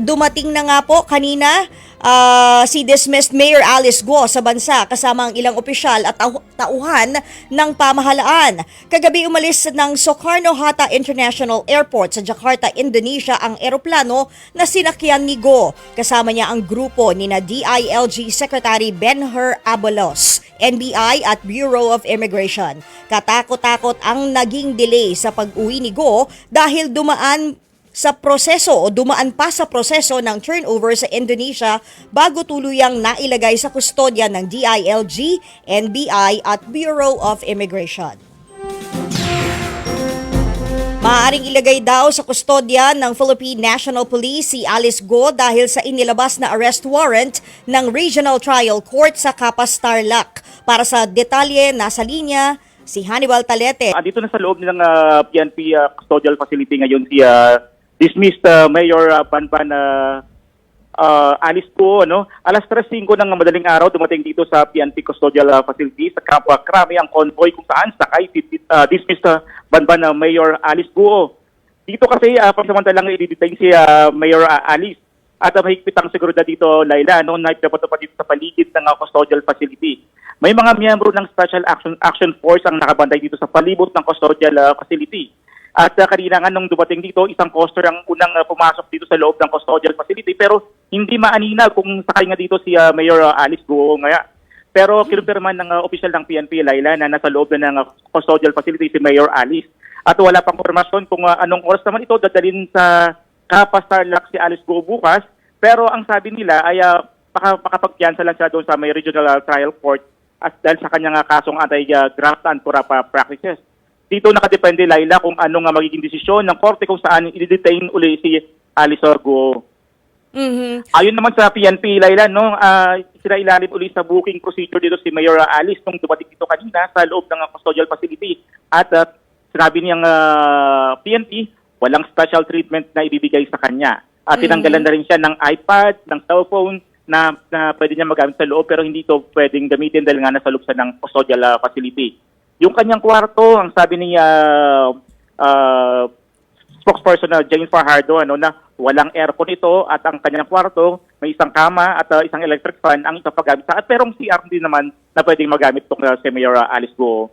Dumating na nga po kanina si dismissed Mayor Alice Guo sa bansa kasama ang ilang opisyal at tauhan ng pamahalaan. Kagabi umalis ng Soekarno-Hatta International Airport sa Jakarta, Indonesia ang eroplano na sinakyan ni Guo. Kasama niya ang grupo ni DILG Secretary Benhur Abalos, NBI at Bureau of Immigration. Katakot-takot ang naging delay sa pag-uwi ni Guo dahil dumaan pa sa proseso ng turnover sa Indonesia bago tuluyang nailagay sa kustodya ng DILG, NBI at Bureau of Immigration. Maaaring ilagay daw sa kustodya ng Philippine National Police si Alice Guo dahil sa inilabas na arrest warrant ng Regional Trial Court sa Capas, Tarlac. Para sa detalye, nasa linya si Hannibal Talete. Dito na sa loob ng PNP custodial facility ngayon si dismissed Mayor Banban Alice Guo, no? Alas 3:05 ng madaling araw dumating dito sa PNP custodial facility sa Kapwa Krami ang convoy kung saan sakay si dismissed Banban Mayor Alice Guo. Dito kasi pansamantalang i-detain si Mayor Alice at mahigpit ang seguridad dito, Laila, no? Nagpapatupad dito sa paligid ng custodial facility. May mga miyembro ng Special Action Force ang nakabantay dito sa palibot ng custodial facility. At kanina nga nung dumating dito, isang coaster ang unang pumasok dito sa loob ng custodial facility pero hindi maaninag kung sakay nga dito si Mayor Alice Guo nga. Pero kinumpirman ng opisyal ng PNP, Laila, na nasa loob na ng custodial facility si Mayor Alice. At wala pang informasyon kung anong oras naman ito dadalhin sa Capas, Tarlac si Alice Guo bukas. Pero ang sabi nila ay makapagpiyansa lang siya doon sa may Regional Trial Court at dahil sa kanyang kasong anti-graft and corrupt practices. Dito nakadepende, Laila, kung ano nga magiging desisyon ng korte kung saan i-detain uli si Alice Guo. Mm-hmm. Ayon naman sa PNP, Laila, no, sinailalim uli sa booking procedure dito si Mayor Alice nung dumating dito kanina sa loob ng custodial facility. At sinabi niyang PNP, walang special treatment na ibibigay sa kanya. At tinanggalan na rin siya ng iPad, ng cellphone na pwede niya magamit sa loob pero hindi ito pwedeng gamitin dahil nga nasa loob sa ng custodial facility. Yung kanyang kwarto, ang sabi ni spokesperson na Jane Fajardo, na walang aircon ito at ang kanyang kwarto, may isang kama at isang electric fan ang ipapagamit sa at perong CR din naman na pwedeng magamit itong si Mayor Alice Guo.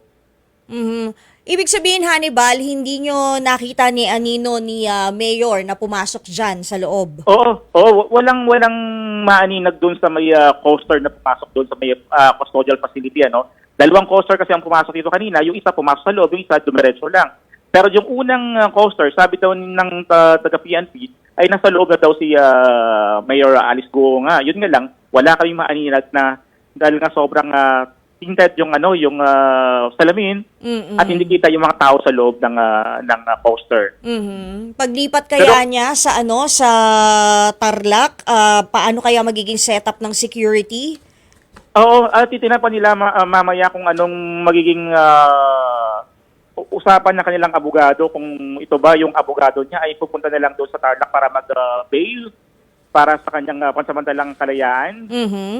Mm-hmm. Ibig sabihin, Hannibal, hindi nyo nakita ni Anino ni Mayor na pumasok dyan sa loob? Oo, walang maaninag doon sa may coaster na pumasok doon sa may custodial facility, Dalawang coaster kasi ang pumasok dito kanina, yung isa pumasok sa loob, yung isa dumiretso lang. Pero yung unang coaster, sabi daw ng taga-PNP, ay nasa loob na daw si Mayor Alice Guo nga. Yun nga lang, wala kaming maaninag na dahil nga sobrang tinted yung salamin at hindi kita yung mga tao sa loob ng coaster. Mm-hmm. Paglipat kaya niya sa sa Tarlac, paano kaya magiging setup ng security? Oo, titinan pa nila mamaya kung anong magiging usapan ng kanilang abogado, kung ito ba yung abogado niya ay pupunta na lang doon sa Tarlac para mag-bail para sa kanyang pansamantalang kalayaan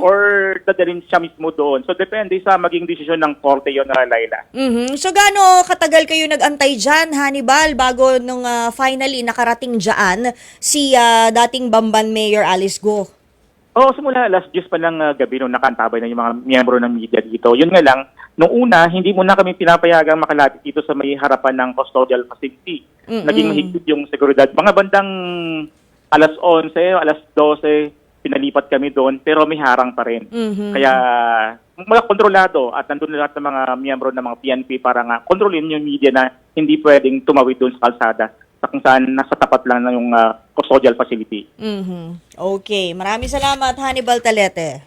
or dadalhin siya mismo doon. So depende sa maging desisyon ng korte yun, Laila. Mm-hmm. So gaano katagal kayo nag-antay dyan, Hannibal, bago nung finally nakarating dyan si dating Bamban Mayor Alice Guo? Oo, simula alas 10 pa lang gabi nung nakantabay na yung mga miyembro ng media dito. Yun nga lang, nung una, hindi muna kami pinapayagang makalapit dito sa may harapan ng custodial facility. Naging mahigpit yung seguridad. Mga bandang alas 11, alas 12, pinalipat kami doon, pero may harang pa rin. Kaya, kontrolado at nandun lahat ng mga miyembro ng mga PNP para nga kontrolin yung media na hindi pwedeng tumawid doon sa kalsada kung saan nasa tapat lang ng yung custodial facility. Okay, maraming salamat, Hannibal Talete.